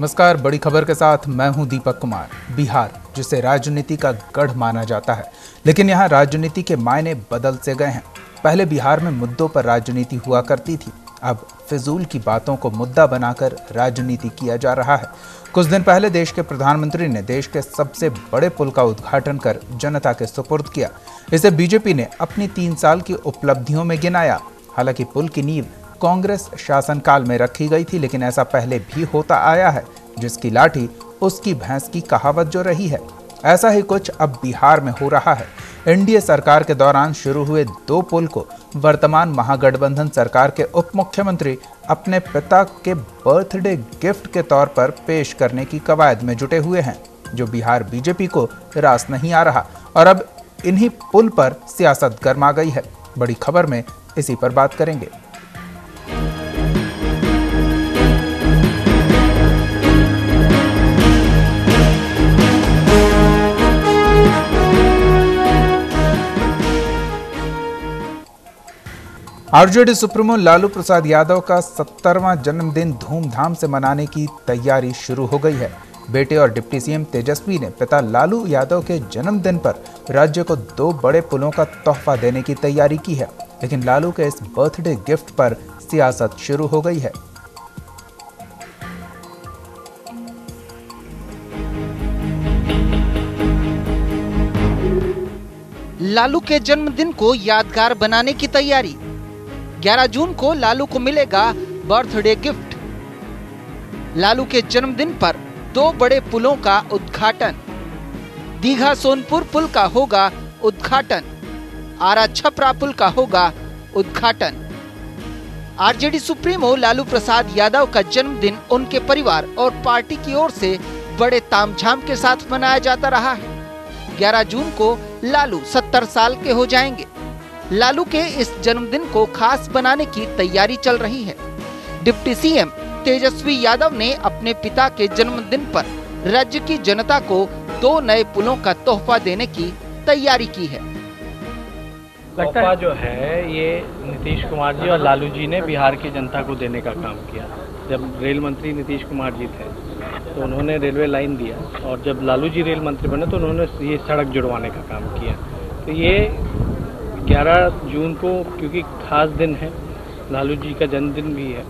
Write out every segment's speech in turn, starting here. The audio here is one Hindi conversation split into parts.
नमस्कार, बड़ी खबर के साथ मैं हूं दीपक कुमार। बिहार, जिसे राजनीति का गढ़ माना जाता है, लेकिन यहां राजनीति के मायने बदल से गए हैं। पहले बिहार में मुद्दों पर राजनीति हुआ करती थी, अब फिजूल की बातों को मुद्दा बनाकर राजनीति किया जा रहा है। कुछ दिन पहले देश के प्रधानमंत्री ने देश के सबसे बड़े पुल का उद्घाटन कर जनता के सुपुर्द किया। इसे बीजेपी ने अपनी 3 साल की उपलब्धियों में गिनाया। हालांकि पुल की नींव कांग्रेस शासनकाल में रखी गई थी, लेकिन ऐसा पहले भी होता आया है। जिसकी लाठी उसकी भैंस की कहावत जो रही है, ऐसा ही कुछ अब बिहार में हो रहा है। एनडीए सरकार के दौरान शुरू हुए 2 पुल को वर्तमान महागठबंधन सरकार के उप मुख्यमंत्री अपने पिता के बर्थडे गिफ्ट के तौर पर पेश करने की कवायद में जुटे हुए हैं, जो बिहार बीजेपी को रास नहीं आ रहा। और अब इन्हीं पुल पर सियासत गर्मा गई है। बड़ी खबर में इसी पर बात करेंगे। आरजेडी सुप्रीमो लालू प्रसाद यादव का 70वां जन्मदिन धूमधाम से मनाने की तैयारी शुरू हो गई है। बेटे और डिप्टी सीएम तेजस्वी ने पिता लालू यादव के जन्मदिन पर राज्य को 2 बड़े पुलों का तोहफा देने की तैयारी की है, लेकिन लालू के इस बर्थडे गिफ्ट पर सियासत शुरू हो गई है। लालू के जन्मदिन को यादगार बनाने की तैयारी। 11 जून को लालू को मिलेगा बर्थडे गिफ्ट। लालू के जन्मदिन पर 2 बड़े पुलों का उद्घाटन। दीघा सोनपुर पुल का होगा उद्घाटन, आरा छपरा पुल का होगा उद्घाटन। आरजेडी सुप्रीमो लालू प्रसाद यादव का जन्मदिन उनके परिवार और पार्टी की ओर से बड़े तामझाम के साथ मनाया जाता रहा है। 11 जून को लालू 70 साल के हो जाएंगे। लालू के इस जन्मदिन को खास बनाने की तैयारी चल रही है। डिप्टी सीएम तेजस्वी यादव ने अपने पिता के जन्मदिन पर राज्य की जनता को 2 नए पुलों का तोहफा देने की तैयारी की है। तोहफा जो है ये नीतीश कुमार जी और लालू जी ने बिहार की जनता को देने का काम किया। जब रेल मंत्री नीतीश कुमार जी थे तो उन्होंने रेलवे लाइन दिया, और जब लालू जी रेल मंत्री बने तो उन्होंने ये सड़क जुड़वाने का काम किया। तो ये 11 जून को क्योंकि खास दिन है, लालू जी का जन्मदिन भी है,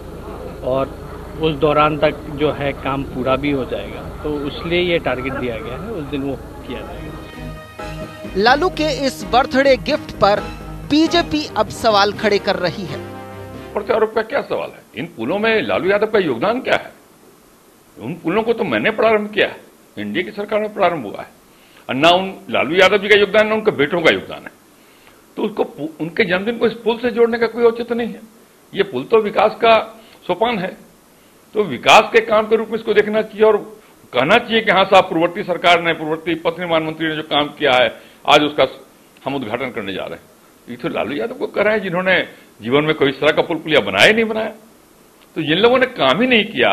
और उस दौरान तक जो है काम पूरा भी हो जाएगा, तो इसलिए ये टारगेट दिया गया है, उस दिन वो किया जाएगा। लालू के इस बर्थडे गिफ्ट पर बीजेपी अब सवाल खड़े कर रही है। प्रत्यारोप का क्या सवाल है? इन पुलों में लालू यादव का योगदान क्या है? उन पुलों को तो मैंने प्रारंभ किया है, एनडीए की सरकार में प्रारंभ हुआ है, और ना उन लालू यादव जी का योगदान, ना उनके बेटों का योगदान है। तो उसको उनके जन्मदिन को इस पुल से जोड़ने का कोई औचित्य नहीं है। ये पुल तो विकास का सोपान है, तो विकास के काम के रूप में इसको देखना चाहिए और कहना चाहिए कि हाँ साहब, पूर्ववर्ती सरकार ने, पूर्ववर्ती पथ निर्माण मंत्री ने जो काम किया है, आज उसका हम उद्घाटन करने जा रहे हैं। ये तो लालू यादव को कर रहे हैं जिन्होंने जीवन में कोई इस तरह का पुल पुलिया बनाया ही नहीं बनाया। तो जिन लोगों ने काम ही नहीं किया,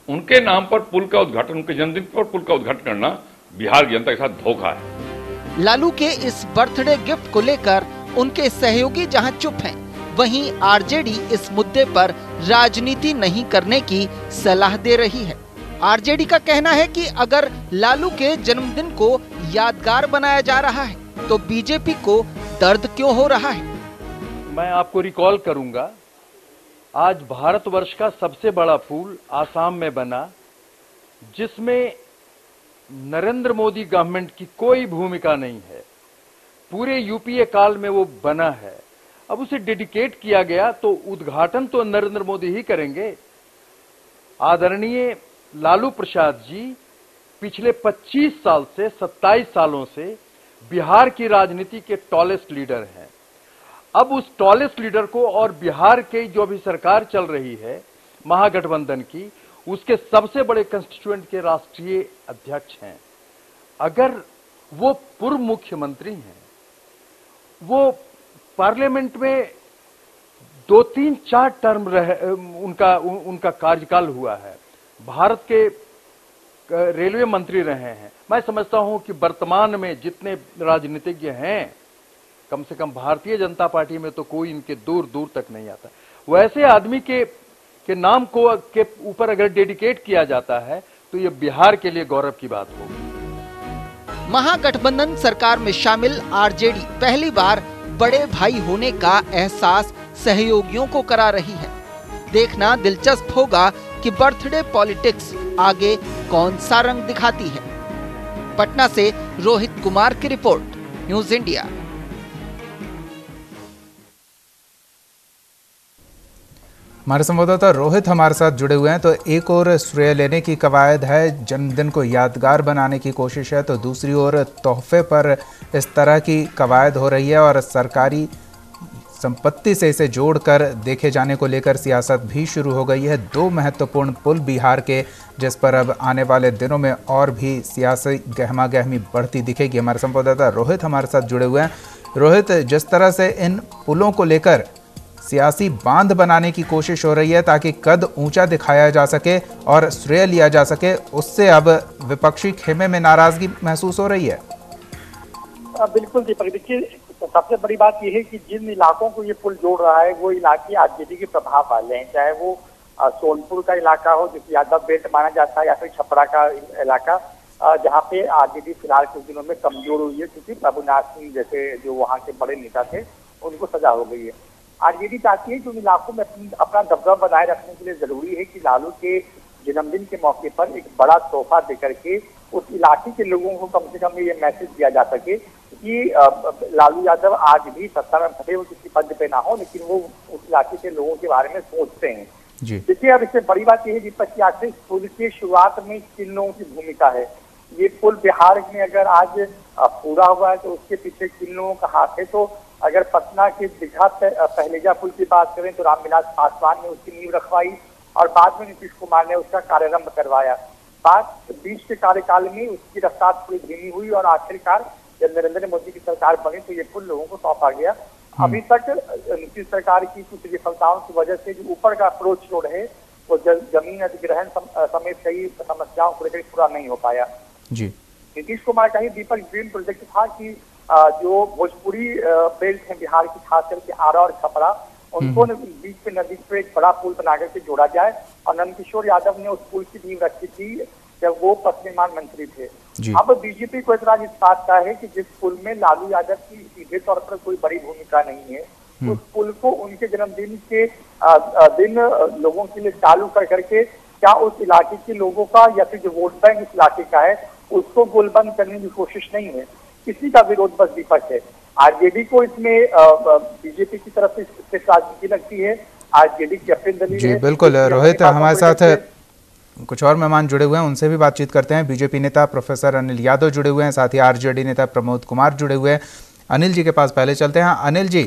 उनके नाम पर पुल का उद्घाटन, उनके जन्मदिन पर पुल का उद्घाटन करना बिहार की जनता के साथ धोखा है। लालू के इस बर्थडे गिफ्ट को लेकर उनके सहयोगी जहां चुप हैं, वहीं आरजेडी इस मुद्दे पर राजनीति नहीं करने की सलाह दे रही है। आरजेडी का कहना है कि अगर लालू के जन्मदिन को यादगार बनाया जा रहा है तो बीजेपी को दर्द क्यों हो रहा है। मैं आपको रिकॉल करूंगा, आज भारतवर्ष का सबसे बड़ा पुल आसाम में बना, जिसमें नरेंद्र मोदी गवर्नमेंट की कोई भूमिका नहीं है। पूरे यूपीए काल में वो बना है। अब उसे डेडिकेट किया गया तो उद्घाटन तो नरेंद्र मोदी ही करेंगे। आदरणीय लालू प्रसाद जी पिछले 25 साल से 27 सालों से बिहार की राजनीति के टॉलेस्ट लीडर हैं। अब उस टॉलेस्ट लीडर को और बिहार की जो अभी सरकार चल रही है महागठबंधन की, उसके सबसे बड़े कंस्टिट्यूएंट के राष्ट्रीय अध्यक्ष हैं। अगर वो पूर्व मुख्यमंत्री हैं, वो पार्लियामेंट में 2, 3, 4 टर्म उनका कार्यकाल हुआ है, भारत के रेलवे मंत्री रहे हैं। मैं समझता हूं कि वर्तमान में जितने राजनीतिज्ञ हैं, कम से कम भारतीय जनता पार्टी में तो कोई इनके दूर दूर तक नहीं आता। वैसे आदमी के नाम को के ऊपर अगर डेडिकेट किया जाता है तो तो ये बिहार के लिए गौरव की बात होगी। महागठबंधन सरकार में शामिल आरजेडी पहली बार बड़े भाई होने का एहसास सहयोगियों को करा रही है। देखना दिलचस्प होगा कि बर्थडे पॉलिटिक्स आगे कौन सा रंग दिखाती है। पटना से रोहित कुमार की रिपोर्ट, न्यूज़ इंडिया। हमारे संवाददाता रोहित हमारे साथ जुड़े हुए हैं। तो एक ओर श्रेय लेने की कवायद है, जन्मदिन को यादगार बनाने की कोशिश है, तो दूसरी ओर तोहफे पर इस तरह की कवायद हो रही है और सरकारी संपत्ति से इसे जोड़कर देखे जाने को लेकर सियासत भी शुरू हो गई है। दो महत्वपूर्ण पुल बिहार के, जिस पर अब आने वाले दिनों में और भी सियासी गहमा गहमी बढ़ती दिखेगी। हमारे संवाददाता रोहित हमारे साथ जुड़े हुए हैं। रोहित, जिस तरह से इन पुलों को लेकर सियासी बांध बनाने की कोशिश हो रही है ताकि कद ऊंचा दिखाया जा सके और श्रेय लिया जा सके, उससे अब विपक्षी खेमे में नाराजगी महसूस हो रही है। बिल्कुल दीपक, देखिए सबसे बड़ी बात यह है कि जिन इलाकों को ये पुल जोड़ रहा है वो इलाके आरजेडी के प्रभाव वाले हैं, चाहे वो सोनपुर का इलाका हो जिसे यादव बेल्ट माना जाता है, या फिर छपरा का इलाका जहाँ पे आरजेडी फिलहाल कुछ दिनों में कमजोर हुई है क्योंकि प्रभुनाथ सिंह जैसे जो वहाँ के बड़े नेता थे उनको सजा हो गई है। आरजेडी चाहती है कि उन इलाकों में अपना दबदबा बनाए रखने के लिए जरूरी है कि लालू के जन्मदिन के मौके पर एक बड़ा तोहफा देकर के उस इलाके के लोगों को कम से कम ये मैसेज दिया जा सके कि लालू यादव आज भी सत्ता में भले वो किसी पद पे ना हो, लेकिन वो उस इलाके के लोगों के बारे में सोचते हैं। देखिए, अब इससे बड़ी बात यह है दीपक की आखिर पुल की शुरुआत में किन लोगों की भूमिका है। ये पुल बिहार में अगर आज पूरा हुआ है तो उसके पीछे किन लोगों का हाथ है। तो अगर पटना के दीघा पहलेजा पुल की बात करें तो रामविलास पासवान ने उसकी नींव रखवाई और बाद में नीतीश कुमार ने उसका कार्यारंभ करवाया। बाद बीच के कार्यकाल में उसकी रफ्तार थोड़ी धीमी हुई और आखिरकार जब नरेंद्र मोदी की सरकार बनी तो ये पुल लोगों को सौंपा गया। अभी तक नीतीश सरकार की कुछ विफलताओं की वजह से जो ऊपर का अप्रोच रोड है वो जमीन अधिग्रहण समेत कई समस्याओं को लेकर पूरा नहीं हो पाया। नीतीश कुमार का ही दीपक ड्रीम प्रोजेक्ट था कि जो भोजपुरी बेल्ट है बिहार की, खास करके आरा और छपरा, उनको बीच में नदी पर एक बड़ा पुल बना करके जोड़ा जाए। और नंदकिशोर यादव ने उस पुल की नींव रखी थी जब वो पथ निर्माण मंत्री थे। अब बीजेपी को एतराज इस बात का है कि जिस पुल में लालू यादव की सीधे तौर पर कोई बड़ी भूमिका नहीं है, उस पुल को उनके जन्मदिन के दिन लोगों के लिए चालू कर करके क्या उस इलाके के लोगों का या फिर जो वोट बैंक इस इलाके का है उसको गोलबंद करने की कोशिश नहीं है। किसी का विरोध बस दीपक है। आरजेडी को इसमें बीजेपी की तरफ से राजनीति लगती है। आरजेडी की अपनी दलील है। बिल्कुल रोहित, हमारे साथ कुछ और मेहमान जुड़े हुए हैं, उनसे भी बातचीत करते हैं। बीजेपी नेता प्रोफेसर अनिल यादव जुड़े हुए हैं, साथ ही आरजेडी नेता प्रमोद कुमार जुड़े हुए हैं। अनिल जी के पास पहले चलते हैं। अनिल जी,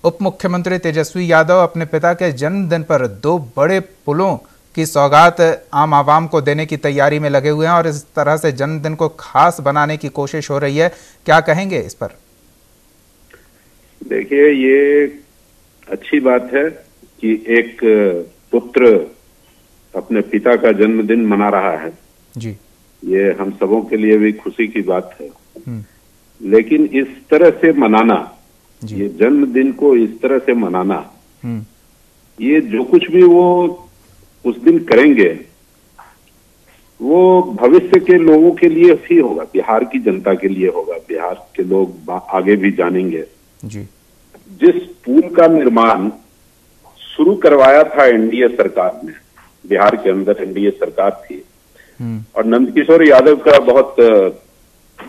उप मुख्यमंत्री तेजस्वी यादव अपने पिता के जन्मदिन पर दो बड़े पुलों की सौगात आम आवाम को देने की तैयारी में लगे हुए हैं और इस तरह से जन्मदिन को खास बनाने की कोशिश हो रही है, क्या कहेंगे इस पर? देखिए, ये अच्छी बात है कि एक पुत्र अपने पिता का जन्मदिन मना रहा है जी। ये हम सबों के लिए भी खुशी की बात है। लेकिन इस तरह से मनाना, ये जन्मदिन को इस तरह से मनाना, ये जो कुछ भी वो उस दिन करेंगे वो भविष्य के लोगों के लिए ही होगा, बिहार की जनता के लिए होगा। बिहार के लोग आगे भी जानेंगे जी। जिस पुल का निर्माण शुरू करवाया था एनडीए सरकार ने, बिहार के अंदर एनडीए सरकार थी और नंदकिशोर यादव का बहुत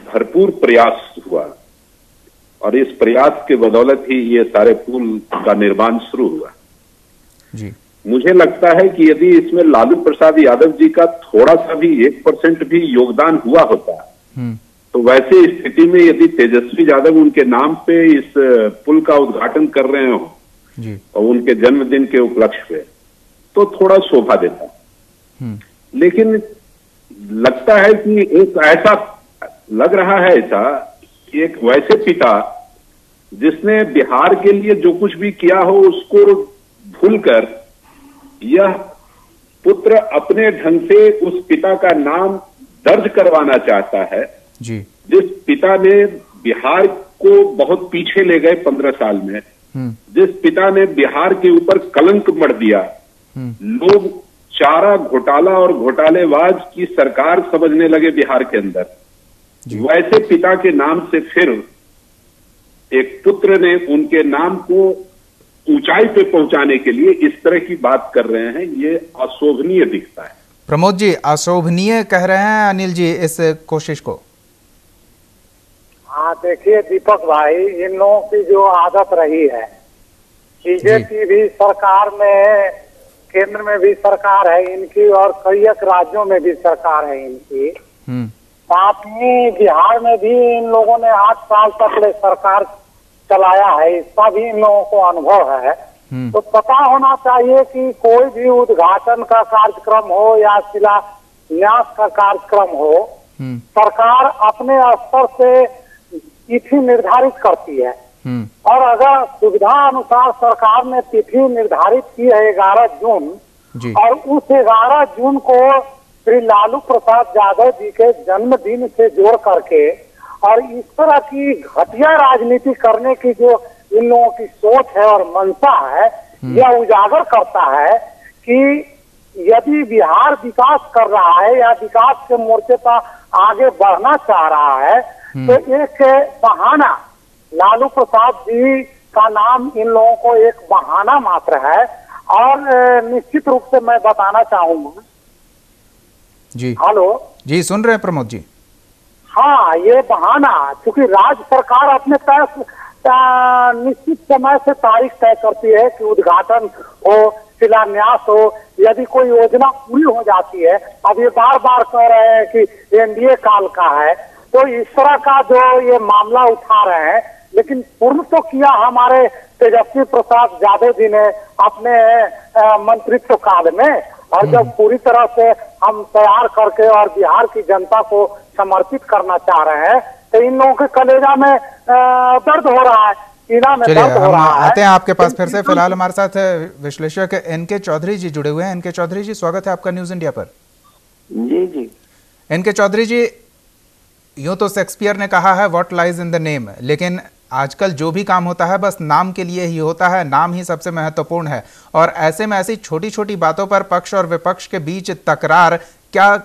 भरपूर प्रयास हुआ और इस प्रयास के बदौलत ही ये सारे पुल का निर्माण शुरू हुआ जी। मुझे लगता है कि यदि इसमें लालू प्रसाद यादव जी का थोड़ा सा भी 1% भी योगदान हुआ होता तो वैसे स्थिति में यदि तेजस्वी यादव उनके नाम पे इस पुल का उद्घाटन कर रहे हो और उनके जन्मदिन के उपलक्ष्य पे तो थोड़ा शोभा देता। लेकिन लगता है कि एक ऐसा लग रहा है ऐसा कि एक वैसे पिता जिसने बिहार के लिए जो कुछ भी किया हो उसको भूलकर यह पुत्र अपने ढंग से उस पिता का नाम दर्ज करवाना चाहता है जी। जिस पिता ने बिहार को बहुत पीछे ले गए 15 साल में, जिस पिता ने बिहार के ऊपर कलंक मढ़ दिया, लोग चारा घोटाला और घोटालेबाज की सरकार समझने लगे बिहार के अंदर, वैसे पिता के नाम से फिर एक पुत्र ने उनके नाम को ऊंचाई पे पहुंचाने के लिए इस तरह की बात कर रहे हैं। ये अशोभनीय दिखता है। प्रमोद जी, अशोभनीय कह रहे हैं अनिल जी इस कोशिश को? हाँ देखिए दीपक भाई, इन लोगों की जो आदत रही है, बीजेपी भी सरकार में, केंद्र में भी सरकार है इनकी और कई एक राज्यों में भी सरकार है इनकी, साथ ही बिहार में भी इन लोगों ने 8 साल तक ले सरकार चलाया है, इसका भी इन लोगों को अनुभव है। तो पता होना चाहिए कि कोई भी उद्घाटन का कार्यक्रम हो या शिलान्यास का कार्यक्रम हो, सरकार अपने स्तर से तिथि निर्धारित करती है और अगर सुविधा अनुसार सरकार ने तिथि निर्धारित की है 11 जून और उस 11 जून को श्री लालू प्रसाद यादव जी के जन्मदिन से जोड़ करके और इस तरह की घटिया राजनीति करने की जो इन लोगों की सोच है और मंशा है, यह उजागर करता है कि यदि बिहार विकास कर रहा है या विकास के मोर्चे पर आगे बढ़ना चाह रहा है तो एक बहाना, लालू प्रसाद जी का नाम इन लोगों को एक बहाना मात्र है। और निश्चित रूप से मैं बताना चाहूंगा जी। हेलो जी, सुन रहे हैं प्रमोद जी? हाँ, ये बहाना, क्योंकि राज्य सरकार अपने निश्चित समय से तारीख तय करती है कि उद्घाटन हो, शिलान्यास हो, यदि कोई योजना पूरी हो जाती है। अब ये बार बार कह रहे हैं कि एनडीए काल का है, तो इस तरह का जो ये मामला उठा रहे हैं, लेकिन पूर्ण तो किया हमारे तेजस्वी प्रसाद यादव जी ने अपने मंत्रित्व काल में, और जब पूरी तरह से हम तैयार करके और बिहार की जनता को समर्पित करना चाह रहे हैं तो इन लोगों के कलेजा में दर्द हो रहा है, सीना में दर्द हो रहा है। आते हैं आपके पास फिर से। फिलहाल हमारे साथ विश्लेषक एनके चौधरी जी जुड़े हुए हैं। एनके चौधरी जी, स्वागत है आपका न्यूज इंडिया पर। जी जी। एनके चौधरी जी, यूं तो शेक्सपियर ने कहा है what lies in the name, लेकिन आजकल जो भी काम होता है बस नाम के लिए ही होता है, नाम ही सबसे महत्वपूर्ण है। और ऐसे में ऐसी छोटी छोटी बातों पर पक्ष और विपक्ष के बीच तकरार क्या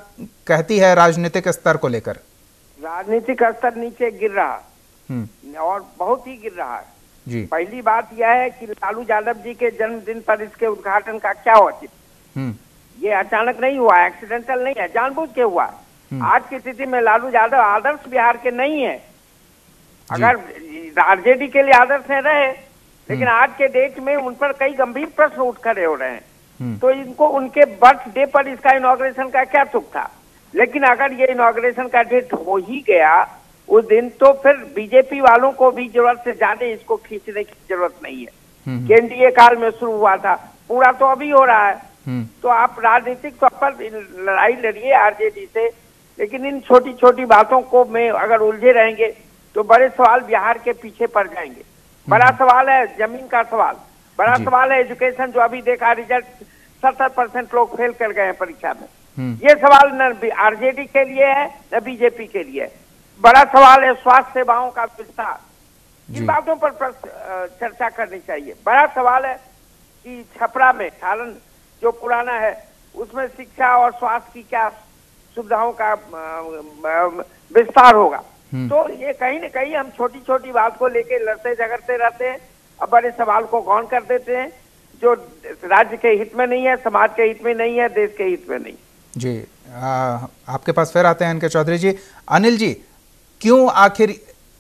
कहती है राजनीतिक स्तर को लेकर? राजनीतिक स्तर नीचे गिर रहा और बहुत ही गिर रहा है जी। पहली बात यह है कि लालू यादव जी के जन्मदिन पर इसके उद्घाटन का क्या औचित्य? ये अचानक नहीं हुआ, एक्सीडेंटल नहीं है, जानबूझ के हुआ। आज की स्थिति में लालू यादव आदर्श बिहार के नहीं है। अगर आरजेडी के लिए आदर्श है रहे, लेकिन आज के डेट में उन पर कई गंभीर प्रश्न उठ खड़े हो रहे हैं। तो इनको उनके बर्थडे पर इसका इनॉग्रेशन का क्या तुक था? लेकिन अगर ये इनॉग्रेशन का डेट हो ही गया उस दिन, तो फिर बीजेपी वालों को भी जरूरत से ज्यादा इसको खींचने की जरूरत नहीं है। केंद्रीय काल में शुरू हुआ था, पूरा तो अभी हो रहा है। तो आप राजनीतिक तौर पर लड़ाई लड़िए आरजेडी से, लेकिन इन छोटी छोटी बातों को में अगर उलझे रहेंगे तो बड़े सवाल बिहार के पीछे पड़ जाएंगे। बड़ा सवाल है जमीन का सवाल, बड़ा सवाल है एजुकेशन, जो अभी देखा रिजल्ट 70% लोग फेल कर गए हैं परीक्षा में। ये सवाल न आरजेडी के लिए है न बीजेपी के लिए। बड़ा सवाल है स्वास्थ्य सेवाओं का विस्तार, इन बातों पर चर्चा करनी चाहिए। बड़ा सवाल है कि छपरा में सालन जो पुराना है उसमें शिक्षा और स्वास्थ्य की क्या सुविधाओं का विस्तार होगा। तो ये कहीं न कहीं हम छोटी छोटी बात को लेके लड़ते झगड़ते रहते हैं और बड़े सवाल को गौण कर देते हैं, जो राज्य के हित में नहीं है, समाज के हित में नहीं है, देश के हित में नहीं। जी, आपके पास फिर आते हैं एनके चौधरी जी। अनिल जी, क्यों आखिर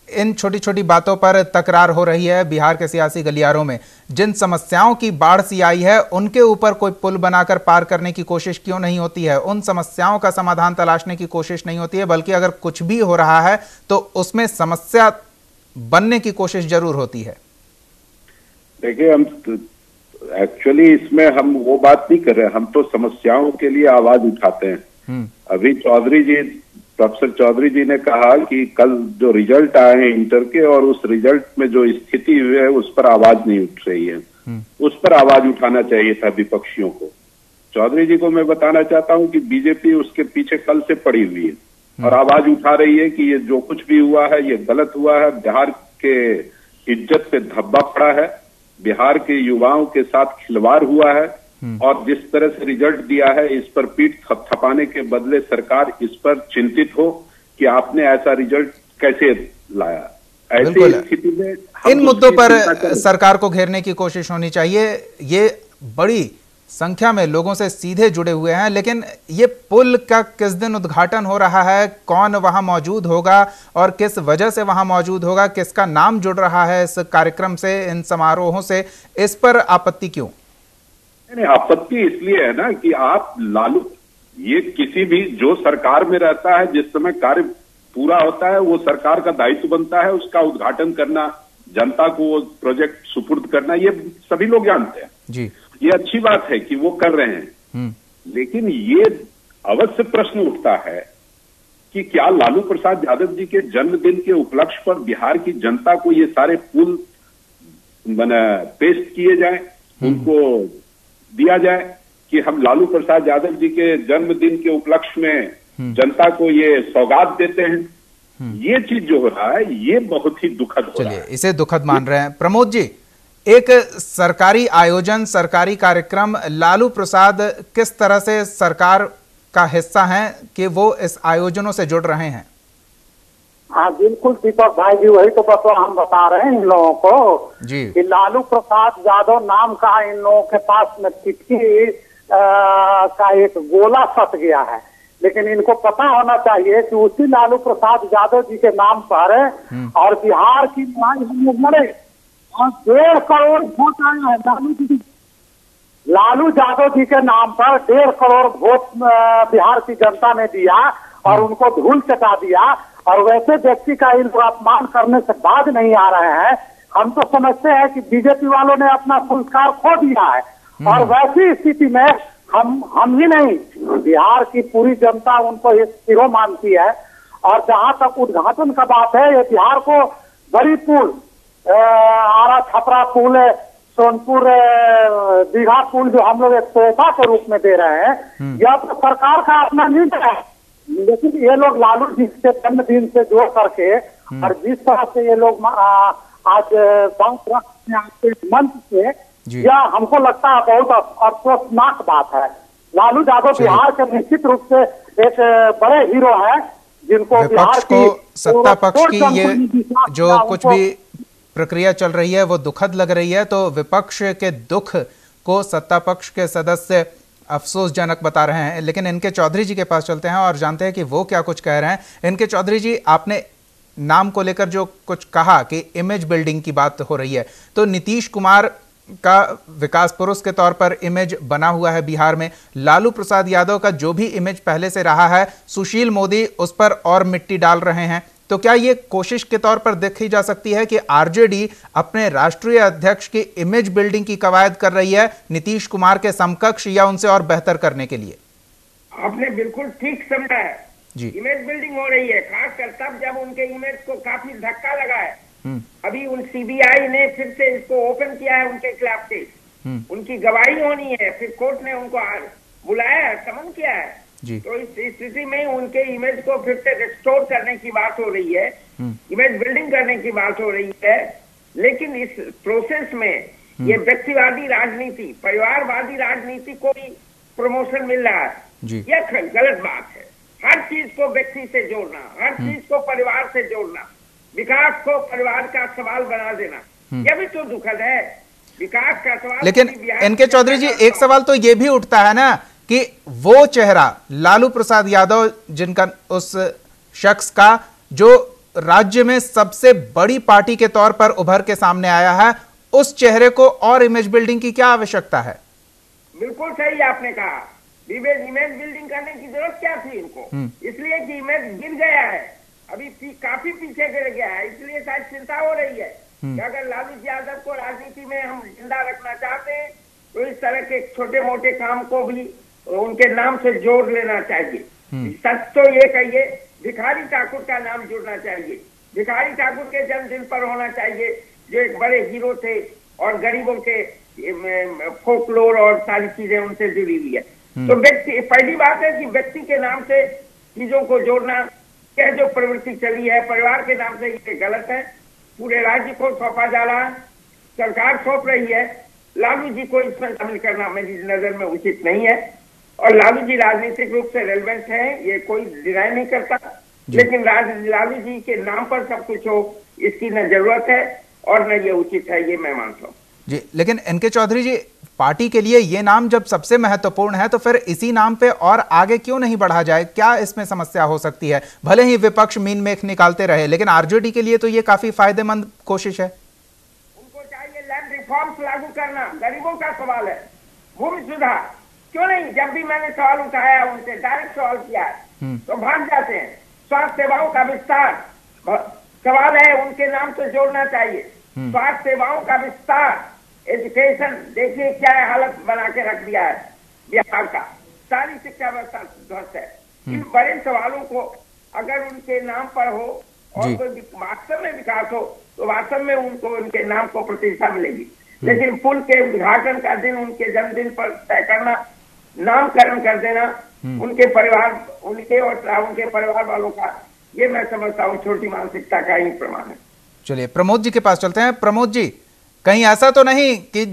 इन छोटी छोटी बातों पर तकरार हो रही है बिहार के सियासी गलियारों में? जिन समस्याओं की बाढ़ सी आई है उनके ऊपर कोई पुल बनाकर पार करने की कोशिश क्यों नहीं होती है? उन समस्याओं का समाधान तलाशने की कोशिश नहीं होती है, बल्कि अगर कुछ भी हो रहा है तो उसमें समस्या बनने की कोशिश जरूर होती है। देखिए, हम एक्चुअली इसमें हम वो बात नहीं कर रहे, हम तो समस्याओं के लिए आवाज उठाते हैं। अभी प्रोफेसर चौधरी जी ने कहा कि कल जो रिजल्ट आए हैं इंटर के और उस रिजल्ट में जो स्थिति हुई है उस पर आवाज नहीं उठ रही है। उस पर आवाज उठाना चाहिए था विपक्षियों को। चौधरी जी को मैं बताना चाहता हूं कि बीजेपी उसके पीछे कल से पड़ी हुई है और आवाज उठा रही है कि ये जो कुछ भी हुआ है ये गलत हुआ है, बिहार के इज्जत पे धब्बा पड़ा है, बिहार के युवाओं के साथ खिलवाड़ हुआ है और जिस तरह से रिजल्ट दिया है, इस पर पीठ थपथपाने के बदले सरकार इस पर चिंतित हो कि आपने ऐसा रिजल्ट कैसे लाया। ऐसी स्थिति में इन मुद्दों पर सरकार को घेरने की कोशिश होनी चाहिए। ये बड़ी संख्या में लोगों से सीधे जुड़े हुए हैं, लेकिन ये पुल का किस दिन उद्घाटन हो रहा है, कौन वहां मौजूद होगा और किस वजह से वहां मौजूद होगा, किसका नाम जुड़ रहा है इस कार्यक्रम से, इन समारोहों से, इस पर आपत्ति क्यों? नहीं, आपत्ति इसलिए है ना कि आप लालू, ये किसी भी जो सरकार में रहता है, जिस समय कार्य पूरा होता है वो सरकार का दायित्व बनता है उसका उद्घाटन करना, जनता को वो प्रोजेक्ट सुपुर्द करना, ये सभी लोग जानते हैं जी। ये अच्छी बात है कि वो कर रहे हैं, लेकिन ये अवश्य प्रश्न उठता है कि क्या लालू प्रसाद यादव जी के जन्मदिन के उपलक्ष्य पर बिहार की जनता को ये सारे पुल पेश किए जाए, उनको दिया जाए कि हम लालू प्रसाद यादव जी के जन्मदिन के उपलक्ष्य में जनता को ये सौगात देते हैं। ये चीज जो हो रहा है ये बहुत ही दुखद हो रहा है। चलिए, इसे दुखद मान रहे हैं। प्रमोद जी, एक सरकारी आयोजन, सरकारी कार्यक्रम, लालू प्रसाद किस तरह से सरकार का हिस्सा हैं कि वो इस आयोजनों से जुड़ रहे हैं? हाँ बिल्कुल दीपक भाई जी, वही तो बस हम बता रहे हैं इन लोगों को जी कि लालू प्रसाद यादव नाम का इन लोगों के पास में चिट्ठी का एक गोला फंस गया है, लेकिन इनको पता होना चाहिए कि उसी लालू प्रसाद यादव जी के नाम पर और बिहार की हम लोग लड़े और 1.5 करोड़ वोट आए हैं लालू यादव जी के नाम पर 1.5 करोड़ वोट बिहार की जनता ने दिया और उनको धूल चटा दिया। और वैसे व्यक्ति का इन लोग अपमान करने से बाज नहीं आ रहे हैं। हम तो समझते हैं कि बीजेपी वालों ने अपना संस्कार खो दिया है और वैसी स्थिति में हम ही नहीं, बिहार की पूरी जनता उनको एक हीरो मानती है। और जहां तक उद्घाटन का बात है, ये बिहार को बड़ी पुल, आरा छपरा पुल, सोनपुर दीघा पुल जो हम लोग एक तोहफा के रूप में दे रहे हैं, यह तो सरकार का अपना निर्णय है, लेकिन ये लोग लालू जी के जन्मदिन से जोड़ करके और जिस तरह से ये लोग आज बात रखते हैं आपके मंच से, यह हमको लगता है बहुत अफसोसनाक बात है। लालू यादव बिहार के निश्चित रूप से एक बड़े हीरो हैं जिनको बिहार की सत्ता पक्ष की ये जो कुछ भी प्रक्रिया चल रही है वो दुखद लग रही है, तो विपक्ष के दुख को सत्ता पक्ष के सदस्य अफसोसजनक बता रहे हैं। लेकिन इनके चौधरी जी के पास चलते हैं और जानते हैं कि वो क्या कुछ कह रहे हैं। इनके चौधरी जी, आपने नाम को लेकर जो कुछ कहा कि इमेज बिल्डिंग की बात हो रही है, तो नीतीश कुमार का विकास पुरुष के तौर पर इमेज बना हुआ है बिहार में, लालू प्रसाद यादव का जो भी इमेज पहले से रहा है, सुशील मोदी उस पर और मिट्टी डाल रहे हैं। तो क्या ये कोशिश के तौर पर देखी जा सकती है कि आरजेडी अपने राष्ट्रीय अध्यक्ष की इमेज बिल्डिंग की कवायद कर रही है नीतीश कुमार के समकक्ष या उनसे और बेहतर करने के लिए? आपने बिल्कुल ठीक समझा है जी। इमेज बिल्डिंग हो रही है, खासकर तब जब उनके इमेज को काफी धक्का लगा है। अभी उन सीबीआई ने फिर से इसको ओपन किया है उनके खिलाफ केस, उनकी गवाही होनी है, फिर कोर्ट ने उनको बुलाया है, समन किया है। तो इस स्थिति में उनके इमेज को फिर से रिस्टोर करने की बात हो रही है, इमेज बिल्डिंग करने की बात हो रही है। लेकिन इस प्रोसेस में ये व्यक्तिवादी राजनीति, परिवारवादी राजनीति को भी प्रमोशन मिल रहा है। यह गलत बात है। हर चीज को व्यक्ति से जोड़ना, हर चीज को परिवार से जोड़ना, विकास को परिवार का सवाल बना देना, यह भी तो दुखद है। विकास का सवाल। लेकिन इनके चौधरी जी, एक सवाल तो ये भी उठता है ना कि वो चेहरा लालू प्रसाद यादव, जिनका उस शख्स का जो राज्य में सबसे बड़ी पार्टी के तौर पर उभर के सामने आया है, उस चेहरे को और इमेज बिल्डिंग की क्या आवश्यकता है? बिल्कुल सही आपने कहा, इमेज बिल्डिंग करने की जरूरत क्या थी इनको? इसलिए कि इमेज गिर गया है, अभी काफी पीछे गिर गया है, इसलिए शायद चिंता हो रही है कि अगर लालू यादव को राजनीति में हम जिंदा रखना चाहते हैं तो इस तरह के छोटे मोटे काम को भी उनके नाम से जोड़ लेना चाहिए। सच तो ये कहिए, भिखारी ठाकुर का नाम जुड़ना चाहिए, भिखारी ठाकुर के जन्मदिन पर होना चाहिए, जो एक बड़े हीरो थे और गरीबों के फोकलोर और सारी चीजें उनसे जुड़ी हुई है। तो व्यक्ति, पहली बात है कि व्यक्ति के नाम से चीजों को जोड़ना, यह जो प्रवृत्ति चली है परिवार के नाम से, ये गलत है। पूरे राज्य को सौंपा जा रहा है, सरकार सौंप रही है, लालू जी को इसमें शामिल करना मेरी नजर में उचित नहीं है। और लालू जी राजनीतिक रूप से रेलेवेंट है, ये कोई डिनाई नहीं करता, लेकिन लालू जी के नाम पर सब कुछ हो, इसकी न जरूरत है और न ये उचित है, ये मैं मानता हूँ जी। लेकिन एनके चौधरी जी, पार्टी के लिए ये नाम जब सबसे महत्वपूर्ण है तो फिर इसी नाम पे और आगे क्यों नहीं बढ़ा जाए? क्या इसमें समस्या हो सकती है? भले ही विपक्ष मीन मेख निकालते रहे, लेकिन आरजेडी के लिए तो ये काफी फायदेमंद कोशिश है। उनको चाहिए लैंड रिफॉर्म्स लागू करना, गरीबों का सवाल है, भूमि सुधार। क्यों नहीं? जब भी मैंने सवाल उठाया उनसे, डायरेक्ट सवाल किया है तो भाग जाते हैं। स्वास्थ्य सेवाओं का विस्तार सवाल है, उनके नाम से जोड़ना चाहिए। स्वास्थ्य सेवाओं का विस्तार, एजुकेशन, देखिए क्या हालत बना के रख दिया है बिहार का, सारी शिक्षा व्यवस्था ध्वस्त है। इन बड़े सवालों को अगर उनके नाम पर हो और कोई वास्तव में विकास हो तो वास्तव में उनको उनके नाम को प्रतिष्ठा मिलेगी। लेकिन पुल के उद्घाटन का दिन उनके जन्मदिन पर तय करना, नामकरण कर देना उनके परिवार, उनके और उनके परिवार वालों का, ये मैं समझता हूँ छोटी मानसिकता का ही प्रमाण है। चलिए प्रमोद जी के पास चलते हैं। प्रमोद जी, कहीं ऐसा तो नहीं कि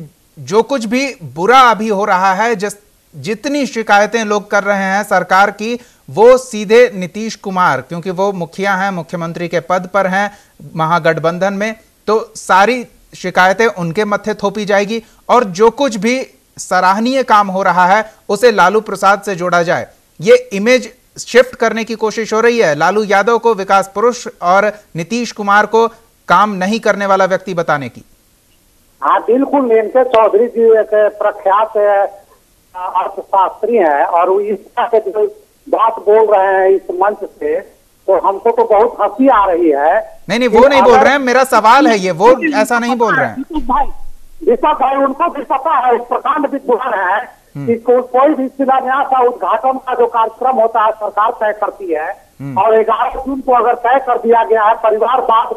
जो कुछ भी बुरा अभी हो रहा है, जितनी शिकायतें लोग कर रहे हैं सरकार की, वो सीधे नीतीश कुमार, क्योंकि वो मुखिया हैं, मुख्यमंत्री के पद पर हैं महागठबंधन में, तो सारी शिकायतें उनके मत्थे थोपी जाएगी और जो कुछ भी सराहनीय काम हो रहा है उसे लालू प्रसाद से जोड़ा जाए, ये इमेज शिफ्ट करने की कोशिश हो रही है, लालू यादव को विकास पुरुष और नीतीश कुमार को काम नहीं करने वाला व्यक्ति बताने की। हाँ बिल्कुल, एनके चौधरी जी एक प्रख्यात अर्थशास्त्री हैं और इस तरह के जो बात बोल रहे हैं इस मंच से, तो हमको तो बहुत हंसी आ रही है। नहीं वो नहीं बोल रहे हैं, मेरा सवाल है ये, वो ऐसा नहीं बोल रहे हैं। दीपक भाई उनको भी पता है, प्रकांड विद्वान है कि कोई भी शिलान्यास या उद्घाटन का जो कार्यक्रम होता है सरकार तय करती है और 11 जून को अगर तय कर दिया गया है परिवारवाद,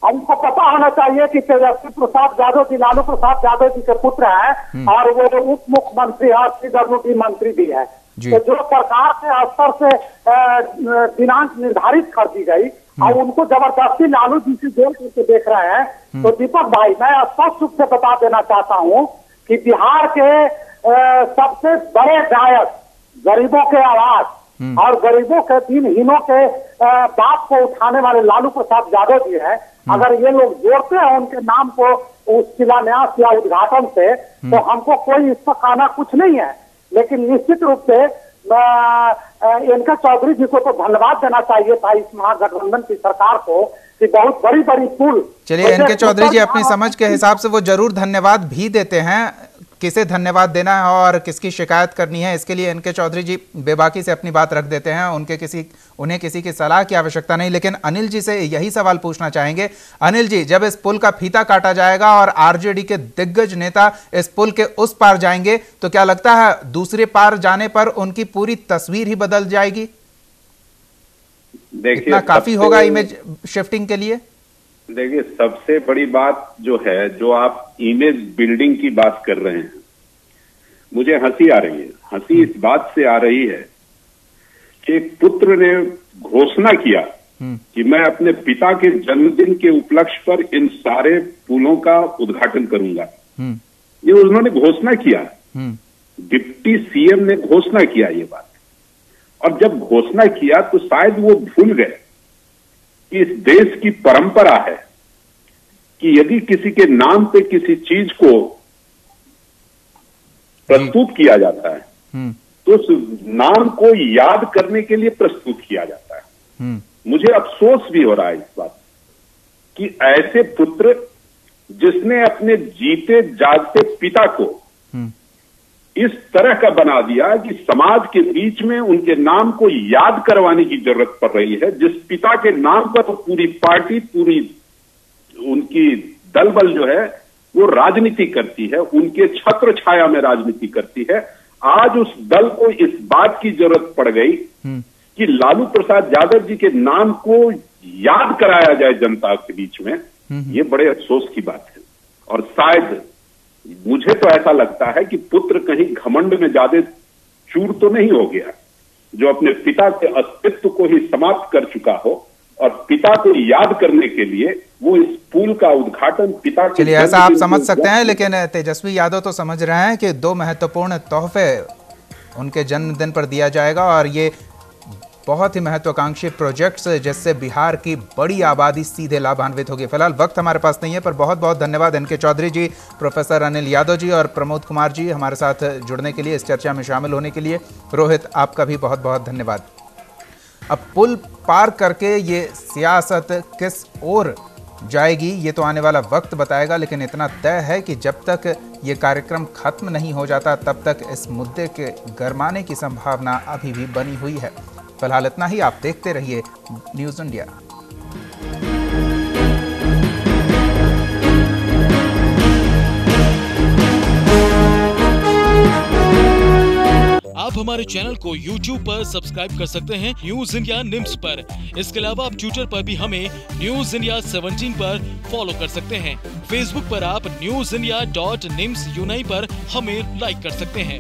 हमको पता होना चाहिए कि तेजस्वी प्रसाद यादव जी लालू प्रसाद यादव जी के पुत्र हैं और वो उप मुख्यमंत्री और पीडब्ल्यूडी मंत्री भी है। तो जो सरकार के स्तर से दिनांक निर्धारित कर दी गई और उनको जबरदस्ती लालू जी से जोड़ करके देख रहे हैं, तो दीपक भाई मैं स्पष्ट रूप से बता देना चाहता हूँ कि बिहार के सबसे बड़े गायक, गरीबों के आवाज और गरीबों के दिनहीनों के बात को उठाने वाले लालू प्रसाद यादव जी हैं। अगर ये लोग जोड़ते हैं उनके नाम को उस शिलान्यास या उद्घाटन से, तो हमको कोई इस पर कहना कुछ नहीं है, लेकिन निश्चित रूप से एनके चौधरी जी को तो धन्यवाद देना चाहिए था इस महागठबंधन की सरकार को कि बहुत बड़ी बड़ी पुल। चलिए एनके चौधरी जी अपनी समझ के हिसाब से वो जरूर धन्यवाद भी देते हैं, किसे धन्यवाद देना है और किसकी शिकायत करनी है इसके लिए एनके चौधरी जी बेबाकी से अपनी बात रख देते हैं, उन्हें किसी की सलाह की आवश्यकता नहीं। लेकिन अनिल जी से यही सवाल पूछना चाहेंगे। अनिल जी, जब इस पुल का फीता काटा जाएगा और आरजेडी के दिग्गज नेता इस पुल के उस पार जाएंगे, तो क्या लगता है दूसरे पार जाने पर उनकी पूरी तस्वीर ही बदल जाएगी? इतना काफी होगा इमेज शिफ्टिंग के लिए? देखिए, सबसे बड़ी बात जो है, जो आप इमेज बिल्डिंग की बात कर रहे हैं, मुझे हंसी आ रही है। हंसी इस बात से आ रही है कि एक पुत्र ने घोषणा किया कि मैं अपने पिता के जन्मदिन के उपलक्ष्य पर इन सारे पुलों का उद्घाटन करूंगा। ये उन्होंने घोषणा किया, डिप्टी सीएम ने घोषणा किया ये बात, और जब घोषणा किया तो शायद वो भूल गए कि इस देश की परंपरा है कि यदि किसी के नाम पे किसी चीज को प्रस्तुत किया जाता है तो उस नाम को याद करने के लिए प्रस्तुत किया जाता है। मुझे अफसोस भी हो रहा है इस बात कि ऐसे पुत्र जिसने अपने जीते जागते पिता को इस तरह का बना दिया कि समाज के बीच में उनके नाम को याद करवाने की जरूरत पड़ रही है, जिस पिता के नाम पर पूरी पार्टी, पूरी उनकी दलबल जो है वो राजनीति करती है, उनके छत्र छाया में राजनीति करती है। आज उस दल को इस बात की जरूरत पड़ गई कि लालू प्रसाद यादव जी के नाम को याद कराया जाए जनता के बीच में। ये बड़े अफसोस की बात है और शायद मुझे तो ऐसा लगता है कि पुत्र कहीं घमंड में ज्यादा चूर तो नहीं हो गया, जो अपने पिता के अस्तित्व को ही समाप्त कर चुका हो और पिता को याद करने के लिए वो इस पुल का उद्घाटन पिता के, चलिए ऐसा आप समझ सकते हैं, लेकिन तेजस्वी यादव तो समझ रहे हैं कि 2 महत्वपूर्ण तोहफे उनके जन्मदिन पर दिया जाएगा और ये बहुत ही महत्वाकांक्षी प्रोजेक्ट्स जिससे बिहार की बड़ी आबादी सीधे लाभान्वित होगी। फिलहाल वक्त हमारे पास नहीं है, पर बहुत बहुत धन्यवाद एनके चौधरी जी, प्रोफेसर अनिल यादव जी और प्रमोद कुमार जी हमारे साथ जुड़ने के लिए, इस चर्चा में शामिल होने के लिए। रोहित, आपका भी बहुत बहुत धन्यवाद। अब पुल पार करके ये सियासत किस ओर जाएगी ये तो आने वाला वक्त बताएगा, लेकिन इतना तय है कि जब तक ये कार्यक्रम खत्म नहीं हो जाता तब तक इस मुद्दे के गरमाने की संभावना अभी भी बनी हुई है। फिलहाल इतना ही, आप देखते रहिए न्यूज़ इंडिया। आप हमारे चैनल को YouTube पर सब्सक्राइब कर सकते हैं न्यूज इंडिया निम्स पर। इसके अलावा आप ट्विटर पर भी हमें न्यूज इंडिया 17 पर फॉलो कर सकते हैं। फेसबुक पर आप newsindia.nimsuni पर हमें लाइक कर सकते हैं।